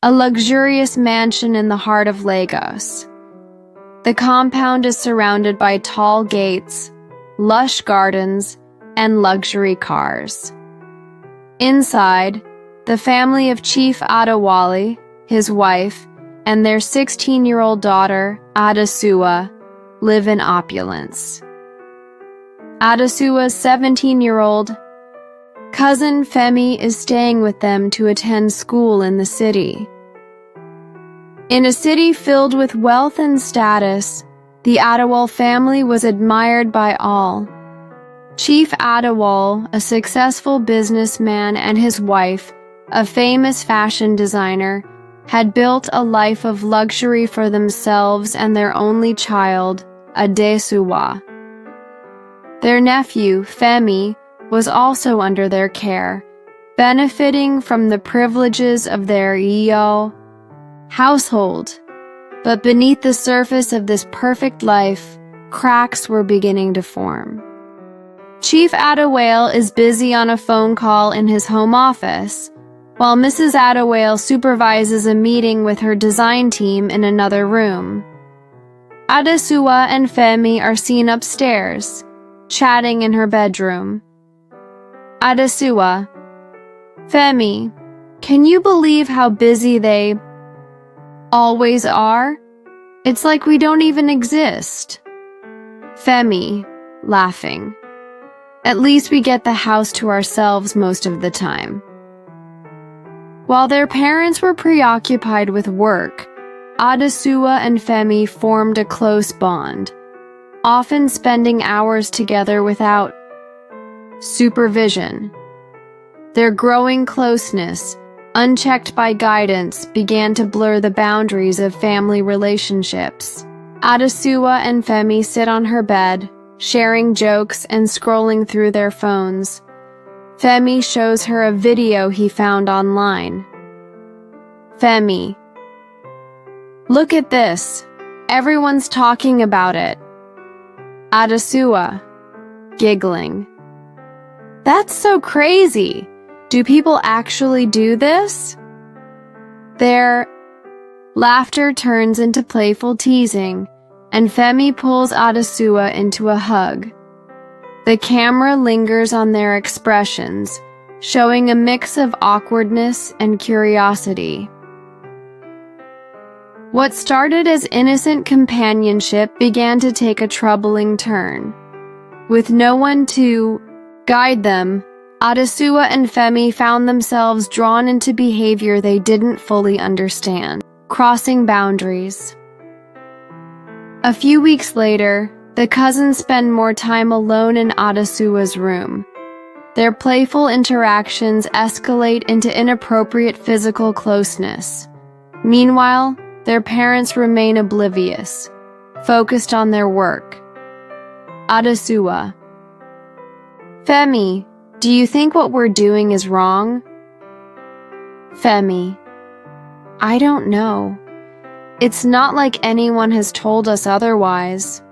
a luxurious mansion in the heart of Lagos. The compound is surrounded by tall gates, lush gardens, and luxury cars. Inside, the family of Chief Adewale, his wife, and their 16-year-old daughter, Adesuwa, live in opulence. Adesuwa's 17-year-old cousin Femi is staying with them to attend school in the city. In a city filled with wealth and status, the Adewale family was admired by all. Chief Adewale, a successful businessman, and his wife, a famous fashion designer, had built a life of luxury for themselves and their only child, Adesuwa. Their nephew, Femi, was also under their care, benefiting from the privileges of their Iyo household. But beneath the surface of this perfect life, cracks were beginning to form. Chief Adewale is busy on a phone call in his home office, while Mrs. Adewale supervises a meeting with her design team in another room. Adesuwa and Femi are seen upstairs, chatting in her bedroom. Adesuwa: Femi, can you believe how busy they always are? It's like we don't even exist. Femi, laughing: at least we get the house to ourselves most of the time. While their parents were preoccupied with work, Adesuwa and Femi formed a close bond, often spending hours together without supervision. Their growing closeness, unchecked by guidance, began to blur the boundaries of family relationships. Adesuwa and Femi sit on her bed, sharing jokes and scrolling through their phones. Femi shows her a video he found online. Femi: look at this. Everyone's talking about it. Adesuwa, giggling: that's so crazy. Do people actually do this? Their laughter turns into playful teasing, and Femi pulls Adesuwa into a hug. The camera lingers on their expressions, showing a mix of awkwardness and curiosity. What started as innocent companionship began to take a troubling turn. With no one to guide them, Adesuwa and Femi found themselves drawn into behavior they didn't fully understand, crossing boundaries. A few weeks later, the cousins spend more time alone in Adesuwa's room. Their playful interactions escalate into inappropriate physical closeness. Meanwhile, their parents remain oblivious, focused on their work. Adesuwa: Femi, do you think what we're doing is wrong? Femi: I don't know. It's not like anyone has told us otherwise.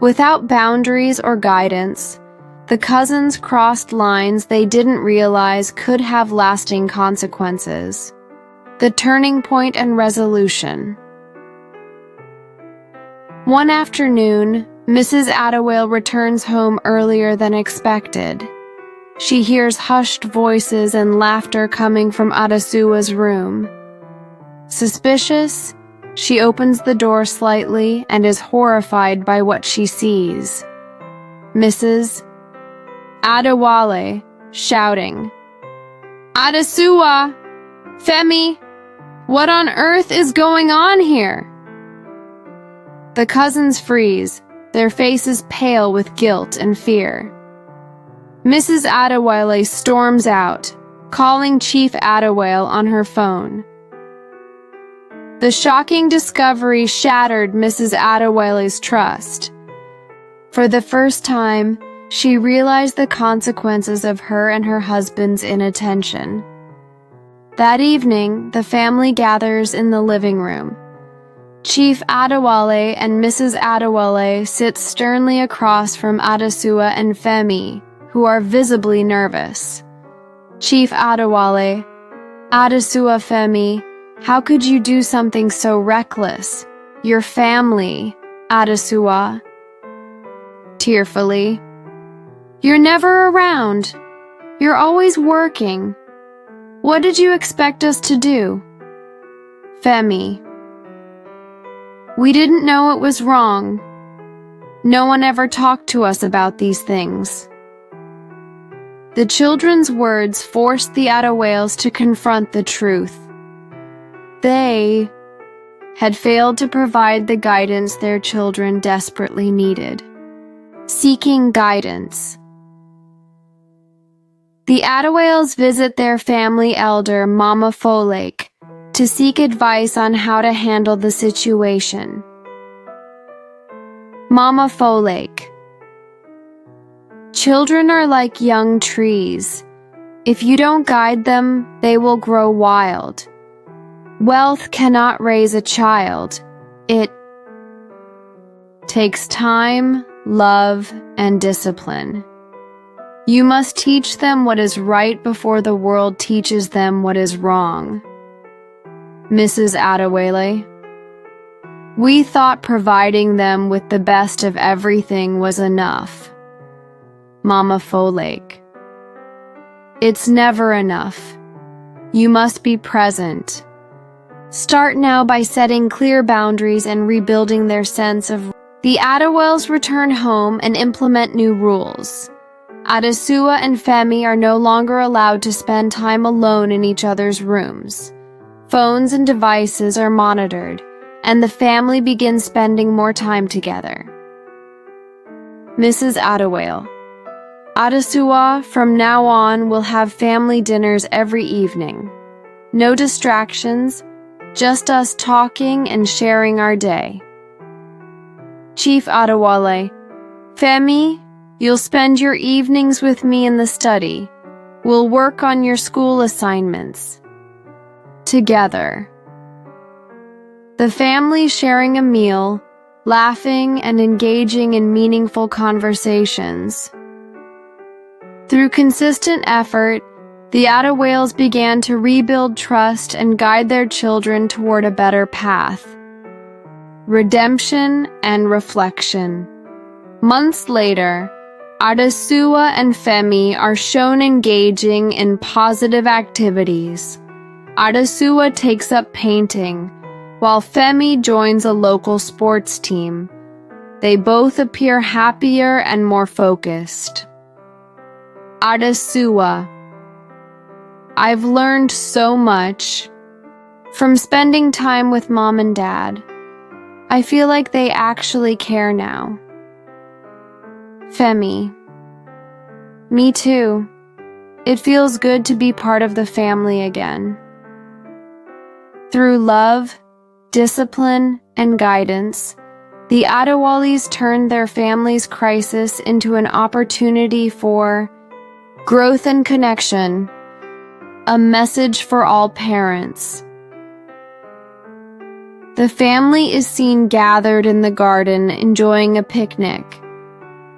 Without boundaries or guidance, the cousins crossed lines they didn't realize could have lasting consequences. The turning point and resolution. One afternoon, Mrs. Adewale returns home earlier than expected. She hears hushed voices and laughter coming from Adesuwa's room. Suspicious, she opens the door slightly and is horrified by what she sees. Mrs. Adewale, shouting: Adesuwa! Femi! What on earth is going on here? The cousins freeze, their faces pale with guilt and fear. Mrs. Adewale storms out, calling Chief Adewale on her phone. The shocking discovery shattered Mrs. Adewale's trust. For the first time, she realized the consequences of her and her husband's inattention. That evening, the family gathers in the living room. Chief Adewale and Mrs. Adewale sit sternly across from Adesuwa and Femi, who are visibly nervous. Chief Adewale: Adesuwa, Femi, How could you do something so reckless? Your family, Asadewa, tearfully. You're never around. You're always working. What did you expect us to do? Femi. We didn't know it was wrong. No one ever talked to us about these things. The children's words forced the Adawales to confront the truth. They had failed to provide the guidance their children desperately needed. Seeking guidance. The Adawales visit their family elder, Mama Folake, to seek advice on how to handle the situation. Mama Folake. Children are like young trees. If you don't guide them, they will grow wild. Wealth cannot raise a child. It takes time, love, and discipline. You must teach them what is right before the world teaches them what is wrong. Mrs. Adewale. We thought providing them with the best of everything was enough. Mama Folake. It's never enough. You must be present. Start now by setting clear boundaries and rebuilding their sense of. The Adawales return home and implement new rules. Asadewa and Femi are no longer allowed to spend time alone in each other's rooms. Phones and devices are monitored, and the family begins spending more time together. Mrs. Adewale. Asadewa, from now on, will have family dinners every evening. No distractions, just us talking and sharing our day. Chief Adewale. Femi, you'll spend your evenings with me in the study. We'll work on your school assignments. Together. The family sharing a meal, laughing and engaging in meaningful conversations. Through consistent effort, the Adawales began to rebuild trust and guide their children toward a better path. Redemption and reflection. Months later, Asadewa and Femi are shown engaging in positive activities. Asadewa takes up painting, while Femi joins a local sports team. They both appear happier and more focused. Asadewa. I've learned so much from spending time with Mom and Dad. I feel like they actually care now. Femi. Me too. It feels good to be part of the family again. Through love, discipline, and guidance, the Adewales turned their family's crisis into an opportunity for growth and connection, a message for all parents. The family is seen gathered in the garden enjoying a picnic.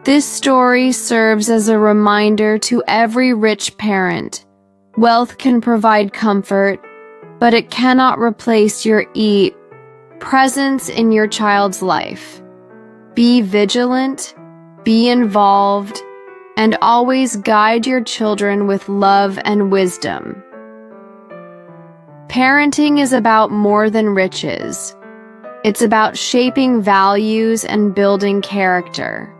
This story serves as a reminder to every rich parent. Wealth can provide comfort, but it cannot replace your presence in your child's life. Be vigilant, be involved, and always guide your children with love and wisdom. Parenting is about more than riches. It's about shaping values and building character.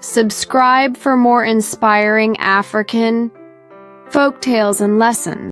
Subscribe for more inspiring African folktales and lessons.